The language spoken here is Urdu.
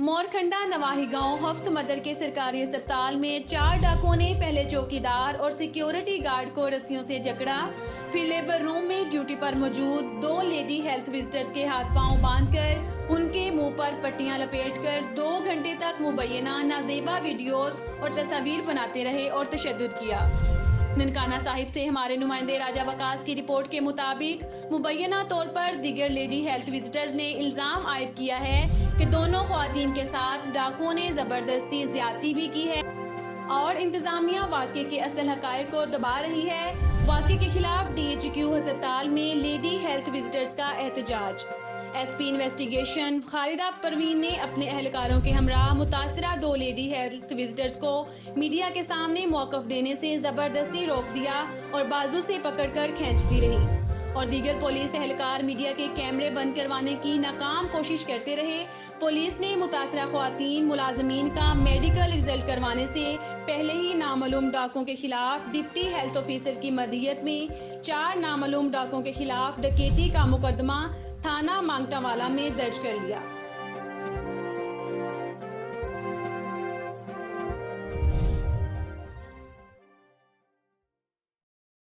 مورکھنڈا نواحی گاؤں ہفت مدر کے سرکاری اسپتال میں 4 ڈاکوؤں نے پہلے چوکیدار اور سیکیورٹی گارڈ کو رسیوں سے جکڑا، پھر لیبر روم میں ڈیوٹی پر موجود 2 لیڈی ہیلتھ وزٹرز کے ہاتھ پاؤں باندھ کر ان کے منہ پر پٹیاں لپیٹ کر 2 گھنٹے تک مبینہ نازیبا ویڈیوز اور تصاویر بناتے رہے اور تشدد کیا۔ ننکانہ صاحب سے ہمارے نمائندے راجہ وقاص کی رپورٹ کے مطابق مبینہ طور پر دیگر لیڈی ہیلتھ وزٹرز نے الزام عائد کیا ہے کہ دونوں خواتین کے ساتھ ڈاکوؤں نے زبردستی زیادتی بھی کی ہے اور انتظامیہ واقعے کے اصل حقائق کو دبا رہی ہے۔ واقعے کے خلاف DHQ ہسپتال میں لیڈی ہیلتھ وزٹرز کا احتجاج۔ S P investigation Khalida Parveen نے اپنے اہلکاروں کے ہمراہ متاثرہ 2 لیڈی ہیلتھ وزٹرز کو میڈیا کے سامنے موقف دینے سے زبردستی روک دیا اور بازو سے پکڑ کر کھینچتی رہی اور دیگر پولیس اہلکار میڈیا کے کیمرے بند کروانے کی ناکام کوشش کرتے رہے۔ پولیس نے متاثرہ خواتین ملازمین کا میڈیکل رزلٹ کروانے سے پہلے ہی نامعلوم ڈاکوؤں کے خلاف ڈپٹی ہیلتھ آفیسر کی مدیت میں 4 نامعلوم ڈاکوؤں کے خلاف ڈکیتی کا مقدمہ تھانہ مانگٹا والا میں درج کر لیا۔